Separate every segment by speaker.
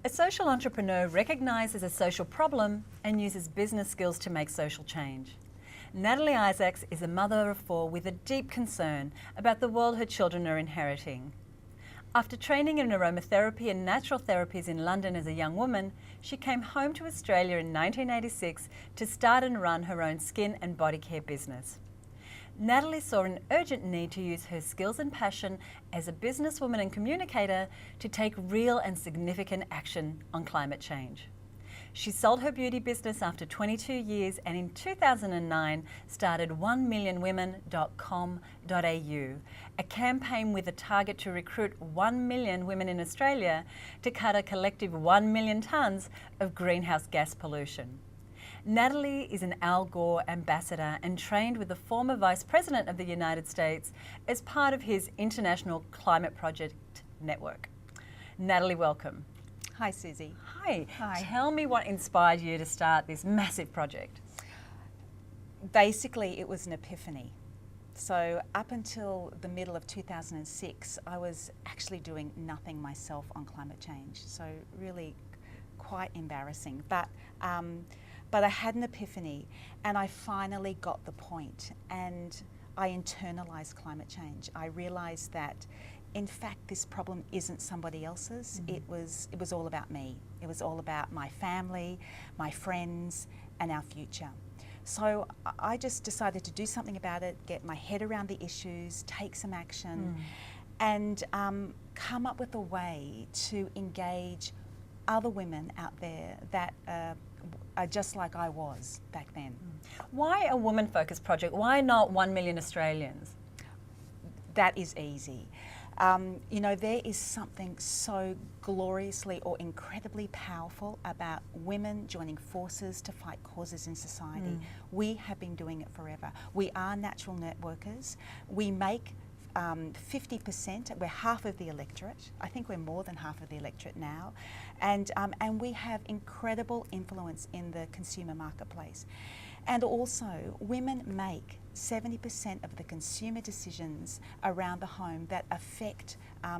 Speaker 1: A social entrepreneur recognises a social problem and uses business skills to make social change. Natalie Isaacs is a mother of four with a deep concern about the world her children are inheriting. After training in aromatherapy and natural therapies in London as a young woman, she came home to Australia in 1986 to start and run her own skin and body care business. Natalie saw an urgent need to use her skills and passion as a businesswoman and communicator to take real and significant action on climate change. She sold her beauty business after 22 years and in 2009 started 1millionwomen.com.au, a campaign with a target to recruit 1 million women in Australia to cut a collective 1 million tonnes of greenhouse gas pollution. Natalie is an Al Gore ambassador and trained with the former Vice President of the United States as part of his International Climate Project Network. Natalie, welcome.
Speaker 2: Hi, Susie.
Speaker 1: Hi.
Speaker 2: Hi.
Speaker 1: Tell me what inspired you to start this massive project.
Speaker 2: Basically, it was an epiphany. So up until the middle of 2006, I was actually doing nothing myself on climate change. So really quite embarrassing. But I had an epiphany and I finally got the point and I internalized climate change. I realized that in fact this problem isn't somebody else's. It was all about me. It was all about my family, my friends and our future. So I just decided to do something about it, get my head around the issues, take some action and come up with a way to engage other women out there that are just like I was back then.
Speaker 1: Why a woman-focused project? Why not 1 million Australians?
Speaker 2: That is easy. You know, there is something so gloriously or incredibly powerful about women joining forces to fight causes in society. We have been doing it forever. We are natural networkers. We make 50%, we're half of the electorate. I think we're more than half of the electorate now. And we have incredible influence in the consumer marketplace. And also, women make 70% of the consumer decisions around the home that affect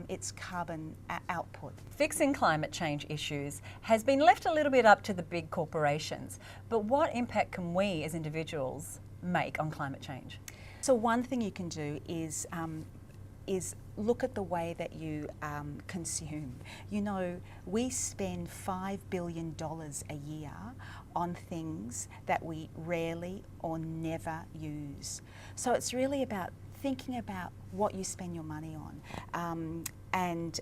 Speaker 2: its carbon output.
Speaker 1: Fixing climate change issues has been left a little bit up to the big corporations, but what impact can we as individuals make on climate change?
Speaker 2: So one thing you can do is look at the way that you consume. You know, we spend $5 billion a year on things that we rarely or never use. So it's really about thinking about what you spend your money on and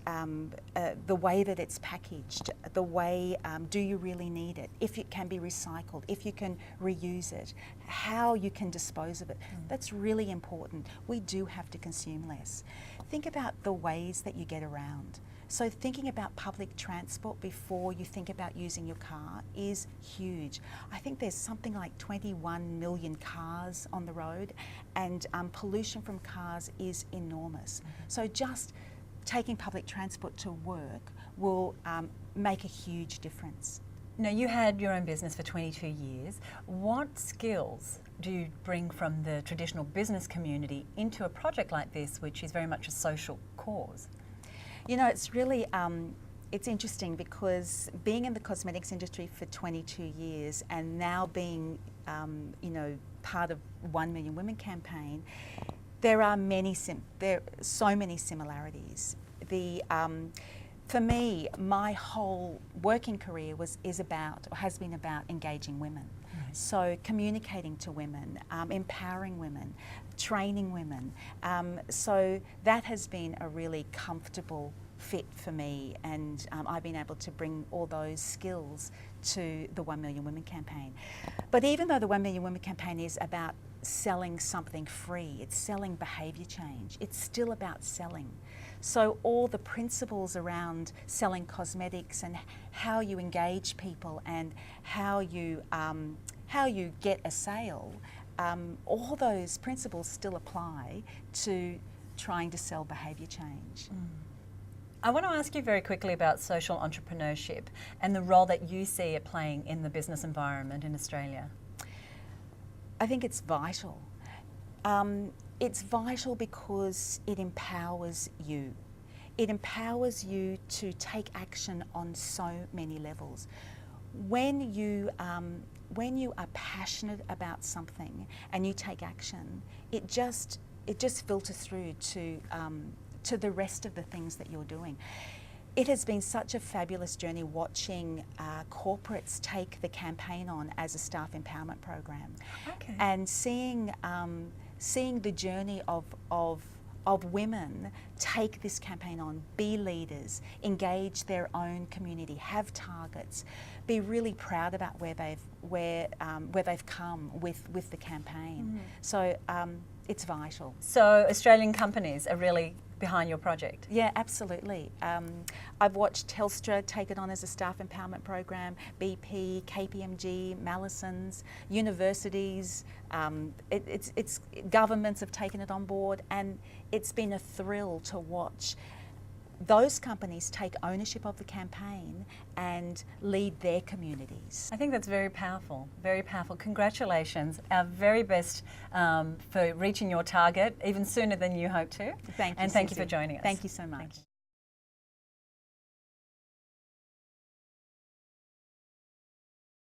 Speaker 2: the way that it's packaged, the way, do you really need it, if it can be recycled, if you can reuse it, how you can dispose of it. That's really important. We do have to consume less. Think about the ways that you get around. So thinking about public transport before you think about using your car is huge. I think there's something like 21 million cars on the road and pollution from cars is enormous. So just taking public transport to work will make a huge difference.
Speaker 1: Now, you had your own business for 22 years. What skills do you bring from the traditional business community into a project like this, which is very much a social cause?
Speaker 2: You know, it's really, it's interesting because being in the cosmetics industry for 22 years and now being, you know, part of 1 Million Women campaign, there are so many similarities. For me, my whole working career has been about engaging women. Right. So communicating to women, empowering women, training women. So that has been a really comfortable fit for me, and I've been able to bring all those skills to the 1 Million Women campaign. But even though the 1 Million Women campaign is about selling something free, it's selling behaviour change, it's still about selling. So all the principles around selling cosmetics and how you engage people and how you get a sale, all those principles still apply to trying to sell behaviour change.
Speaker 1: I want to ask you very quickly about social entrepreneurship and the role that you see it playing in the business environment in Australia.
Speaker 2: I think it's vital. It's vital because it empowers you. it empowers you to take action on so many levels. When you are passionate about something and you take action, it just filters through to the rest of the things that you're doing. It has been such a fabulous journey watching corporates take the campaign on as a staff empowerment program, and seeing the journey of women take this campaign on, be leaders, engage their own community, have targets, be really proud about where they've come with the campaign. So it's vital.
Speaker 1: So Australian companies are really behind your project?
Speaker 2: Yeah, absolutely. I've watched Telstra take it on as a staff empowerment program, BP, KPMG, Mallesons, universities, it's governments have taken it on board, and it's been a thrill to watch those companies take ownership of the campaign and lead their communities.
Speaker 1: I think that's very powerful, very powerful. Congratulations. Our very best for reaching your target even sooner than you hoped to.
Speaker 2: Thank you,
Speaker 1: and thank you
Speaker 2: Susie.
Speaker 1: for joining us.
Speaker 2: Thank you so much.